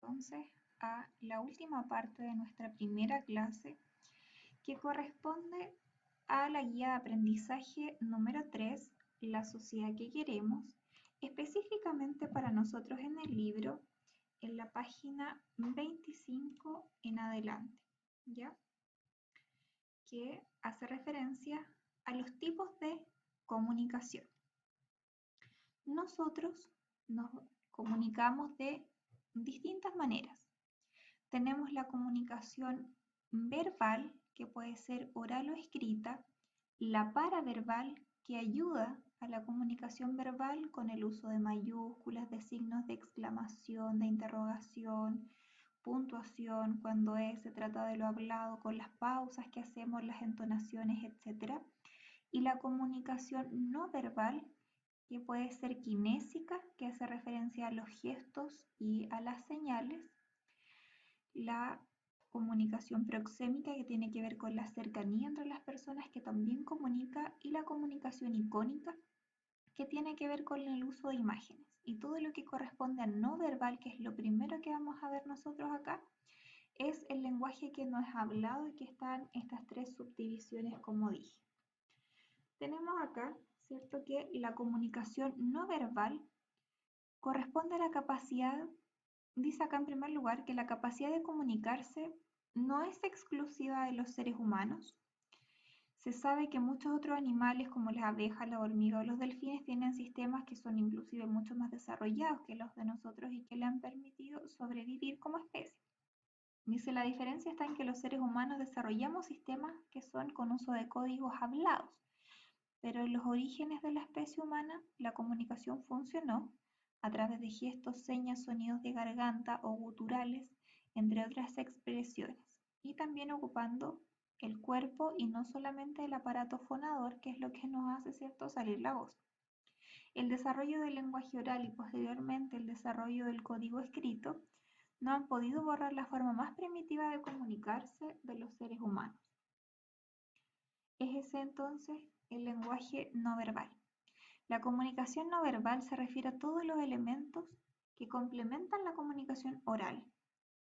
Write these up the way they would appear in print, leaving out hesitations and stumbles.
entonces a la última parte de nuestra primera clase que corresponde a la guía de aprendizaje número 3, La sociedad que queremos, específicamente para nosotros en el libro, en la página 25 en adelante, ¿ya? Que hace referencia a los tipos de comunicación. Nosotros nos comunicamos de distintas maneras. Tenemos la comunicación verbal, que puede ser oral o escrita, la paraverbal, que ayuda a la comunicación verbal con el uso de mayúsculas, de signos de exclamación, de interrogación, puntuación, cuando se trata de lo hablado, con las pausas que hacemos, las entonaciones, etc. Y la comunicación no verbal, que puede ser kinésica, que hace referencia a los gestos y a las señales, la comunicación proxémica, que tiene que ver con la cercanía entre las personas, que también comunica, y la comunicación icónica, que tiene que ver con el uso de imágenes. Y todo lo que corresponde a no verbal, que es lo primero que vamos a ver nosotros acá, es el lenguaje que no es hablado y que están estas tres subdivisiones, como dije. Tenemos acá, ¿cierto?, que la comunicación no verbal corresponde a la capacidad. Dice acá en primer lugar que la capacidad de comunicarse no es exclusiva de los seres humanos. Se sabe que muchos otros animales, como las abejas, la hormiga o los delfines, tienen sistemas que son inclusive mucho más desarrollados que los de nosotros y que le han permitido sobrevivir como especie. Dice, la diferencia está en que los seres humanos desarrollamos sistemas que son con uso de códigos hablados, pero en los orígenes de la especie humana la comunicación funcionó a través de gestos, señas, sonidos de garganta o guturales, entre otras expresiones, y también ocupando el cuerpo y no solamente el aparato fonador, que es lo que nos hace, ¿cierto?, salir la voz. El desarrollo del lenguaje oral y posteriormente el desarrollo del código escrito no han podido borrar la forma más primitiva de comunicarse de los seres humanos. Es ese entonces el lenguaje no verbal. La comunicación no verbal se refiere a todos los elementos que complementan la comunicación oral.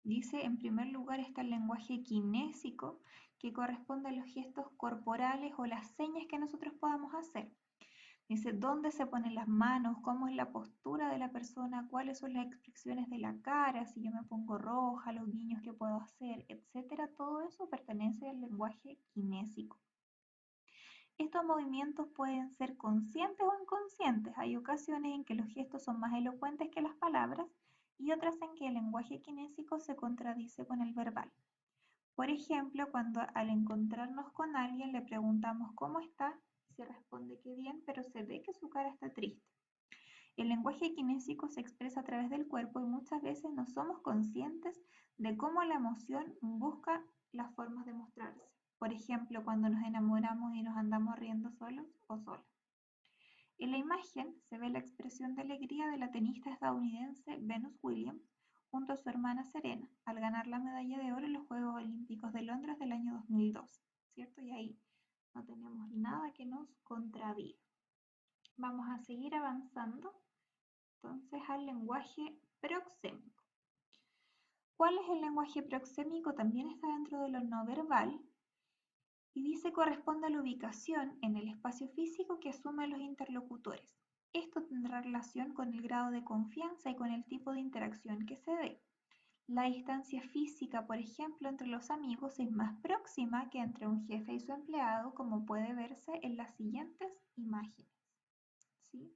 Dice, en primer lugar está el lenguaje kinésico, que corresponde a los gestos corporales o las señas que nosotros podamos hacer. Dice, dónde se ponen las manos, cómo es la postura de la persona, cuáles son las expresiones de la cara, si yo me pongo roja, los guiños que puedo hacer, etc. Todo eso pertenece al lenguaje kinésico. Estos movimientos pueden ser conscientes o inconscientes. Hay ocasiones en que los gestos son más elocuentes que las palabras y otras en que el lenguaje kinésico se contradice con el verbal. Por ejemplo, cuando al encontrarnos con alguien le preguntamos cómo está, se responde que bien, pero se ve que su cara está triste. El lenguaje kinésico se expresa a través del cuerpo y muchas veces no somos conscientes de cómo la emoción busca las formas de mostrarse. Por ejemplo, cuando nos enamoramos y nos andamos riendo solos o solas. En la imagen se ve la expresión de alegría de la tenista estadounidense Venus Williams junto a su hermana Serena al ganar la medalla de oro en los Juegos Olímpicos de Londres del año 2002, ¿cierto? Y ahí no tenemos nada que nos contradiga. Vamos a seguir avanzando entonces al lenguaje proxémico. ¿Cuál es el lenguaje proxémico? También está dentro de lo no verbal y dice corresponde a la ubicación en el espacio físico que asumen los interlocutores. Esto tendrá relación con el grado de confianza y con el tipo de interacción que se dé. La distancia física, por ejemplo, entre los amigos es más próxima que entre un jefe y su empleado, como puede verse en las siguientes imágenes. ¿Sí?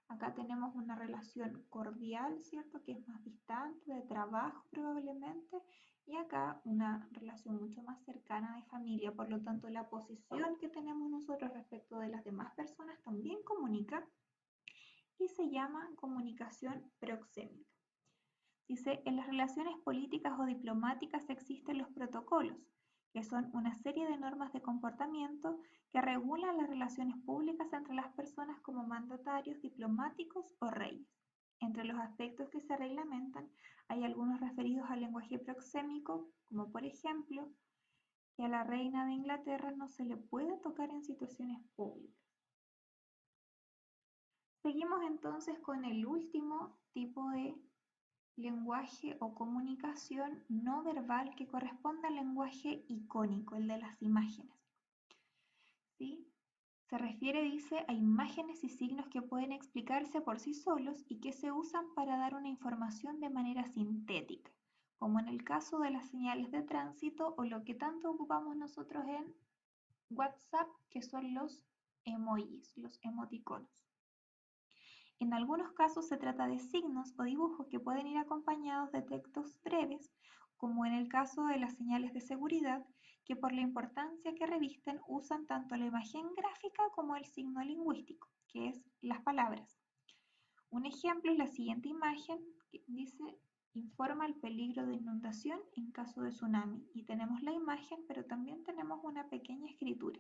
Acá tenemos una relación cordial, ¿cierto?, que es más distante, de trabajo probablemente, y acá una relación mucho más cercana de familia. Por lo tanto, la posición que tenemos nosotros respecto de las demás personas también comunica y se llama comunicación proxémica. Dice, en las relaciones políticas o diplomáticas existen los protocolos, que son una serie de normas de comportamiento que regulan las relaciones públicas entre las personas como mandatarios, diplomáticos o reyes. Entre los aspectos que se reglamentan hay algunos referidos al lenguaje proxémico, como por ejemplo, que a la reina de Inglaterra no se le puede tocar en situaciones públicas. Seguimos entonces con el último tipo de lenguaje o comunicación no verbal que corresponde al lenguaje icónico, el de las imágenes. ¿Sí? Se refiere, dice, a imágenes y signos que pueden explicarse por sí solos y que se usan para dar una información de manera sintética, como en el caso de las señales de tránsito o lo que tanto ocupamos nosotros en WhatsApp, que son los emojis, los emoticonos. En algunos casos se trata de signos o dibujos que pueden ir acompañados de textos breves, como en el caso de las señales de seguridad, que por la importancia que revisten usan tanto la imagen gráfica como el signo lingüístico, que es las palabras. Un ejemplo es la siguiente imagen que dice: informa el peligro de inundación en caso de tsunami. Y tenemos la imagen, pero también tenemos una pequeña escritura.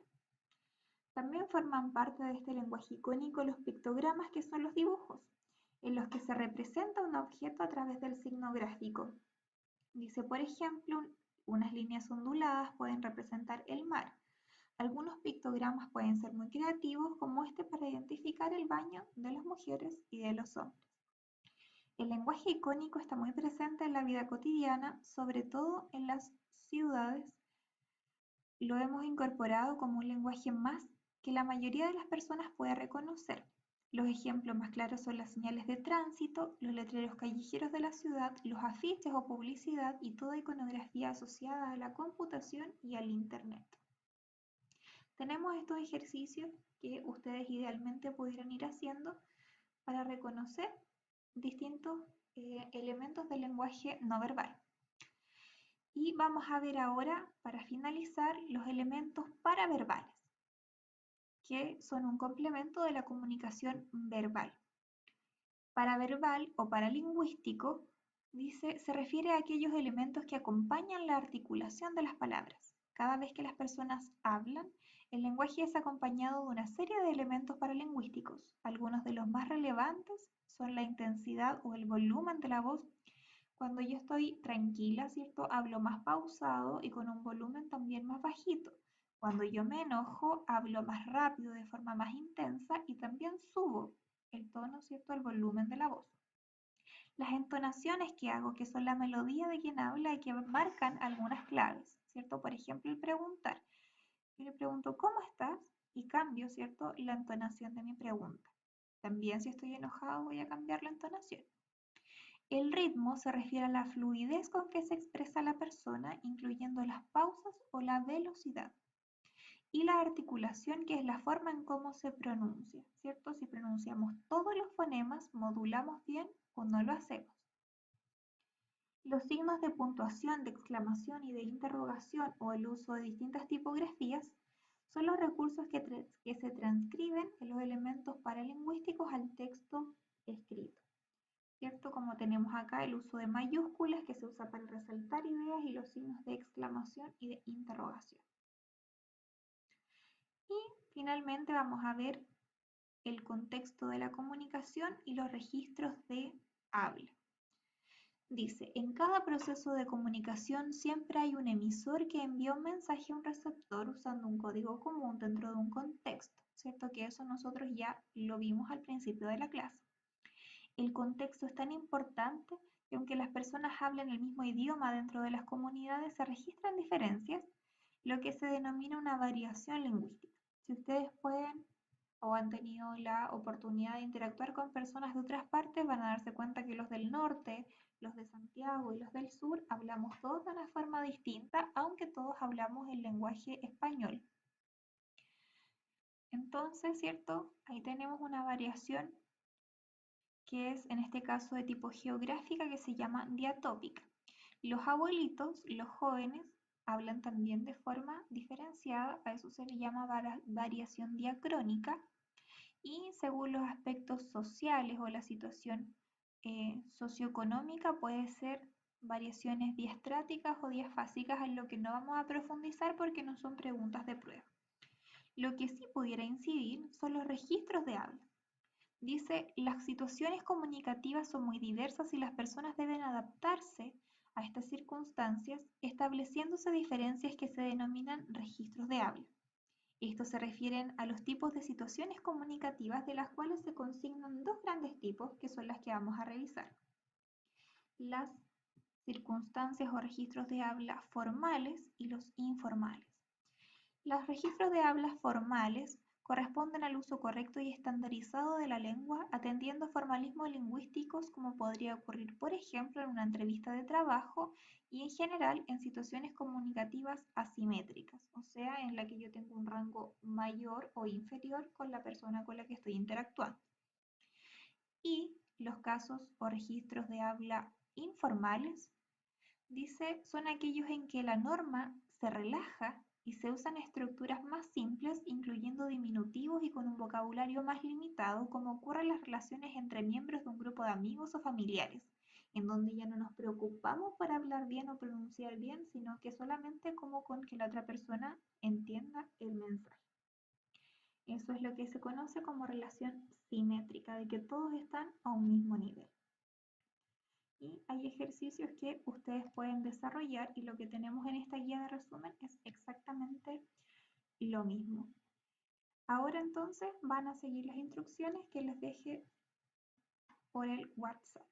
También forman parte de este lenguaje icónico los pictogramas, que son los dibujos, en los que se representa un objeto a través del signo gráfico. Dice, por ejemplo, unas líneas onduladas pueden representar el mar. Algunos pictogramas pueden ser muy creativos, como este para identificar el baño de las mujeres y de los hombres. El lenguaje icónico está muy presente en la vida cotidiana, sobre todo en las ciudades. Lo hemos incorporado como un lenguaje más que la mayoría de las personas puede reconocer. Los ejemplos más claros son las señales de tránsito, los letreros callejeros de la ciudad, los afiches o publicidad y toda iconografía asociada a la computación y al Internet. Tenemos estos ejercicios que ustedes idealmente pudieran ir haciendo para reconocer distintos elementos del lenguaje no verbal. Y vamos a ver ahora, para finalizar, los elementos paraverbales, que son un complemento de la comunicación verbal. Paraverbal o paralingüístico, dice, se refiere a aquellos elementos que acompañan la articulación de las palabras. Cada vez que las personas hablan, el lenguaje es acompañado de una serie de elementos paralingüísticos. Algunos de los más relevantes son la intensidad o el volumen de la voz. Cuando yo estoy tranquila, ¿cierto? Hablo más pausado y con un volumen también más bajito. Cuando yo me enojo, hablo más rápido, de forma más intensa, y también subo el tono, ¿cierto? El volumen de la voz. Las entonaciones que hago, que son la melodía de quien habla y que marcan algunas claves, ¿cierto? Por ejemplo, el preguntar. Yo le pregunto, ¿cómo estás? Y cambio, ¿cierto? La entonación de mi pregunta. También si estoy enojado voy a cambiar la entonación. El ritmo se refiere a la fluidez con que se expresa la persona, incluyendo las pausas o la velocidad. Y la articulación, que es la forma en cómo se pronuncia, ¿cierto? Si pronunciamos todos los fonemas, modulamos bien o no lo hacemos. Los signos de puntuación, de exclamación y de interrogación, o el uso de distintas tipografías, son los recursos que se transcriben en los elementos paralingüísticos al texto escrito, ¿cierto? Como tenemos acá el uso de mayúsculas, que se usa para resaltar ideas, y los signos de exclamación y de interrogación. Y finalmente vamos a ver el contexto de la comunicación y los registros de habla. Dice, en cada proceso de comunicación siempre hay un emisor que envía un mensaje a un receptor usando un código común dentro de un contexto, ¿cierto? Que eso nosotros ya lo vimos al principio de la clase. El contexto es tan importante que aunque las personas hablen el mismo idioma dentro de las comunidades, se registran diferencias, lo que se denomina una variación lingüística. Si ustedes pueden o han tenido la oportunidad de interactuar con personas de otras partes, van a darse cuenta que los del norte, los de Santiago y los del sur hablamos todos de una forma distinta, aunque todos hablamos el lenguaje español. Entonces, ¿cierto? Ahí tenemos una variación que es en este caso de tipo geográfica, que se llama diatópica. Los abuelitos, los jóvenes, hablan también de forma diferenciada, a eso se le llama variación diacrónica, y según los aspectos sociales o la situación socioeconómica puede ser variaciones diastráticas o diafásicas, en lo que no vamos a profundizar porque no son preguntas de prueba. Lo que sí pudiera incidir son los registros de habla. Dice, las situaciones comunicativas son muy diversas y las personas deben adaptarse a estas circunstancias, estableciéndose diferencias que se denominan registros de habla. Estos se refieren a los tipos de situaciones comunicativas, de las cuales se consignan dos grandes tipos, que son las que vamos a revisar. las circunstancias o registros de habla formales y los informales. Los registros de habla formales corresponden al uso correcto y estandarizado de la lengua, atendiendo a formalismos lingüísticos como podría ocurrir, por ejemplo, en una entrevista de trabajo y en general en situaciones comunicativas asimétricas, o sea, en la que yo tengo un rango mayor o inferior con la persona con la que estoy interactuando. Y los casos o registros de habla informales son aquellos en que la norma se relaja y se usan estructuras más simples, incluyendo diminutivos y con un vocabulario más limitado, como ocurre en las relaciones entre miembros de un grupo de amigos o familiares, en donde ya no nos preocupamos por hablar bien o pronunciar bien, sino que solamente como con que la otra persona entienda el mensaje. Eso es lo que se conoce como relación simétrica, de que todos están a un mismo nivel. Y hay ejercicios que ustedes pueden desarrollar y lo que tenemos en esta guía de resumen es exactamente lo mismo. Ahora entonces van a seguir las instrucciones que les dejé por el WhatsApp.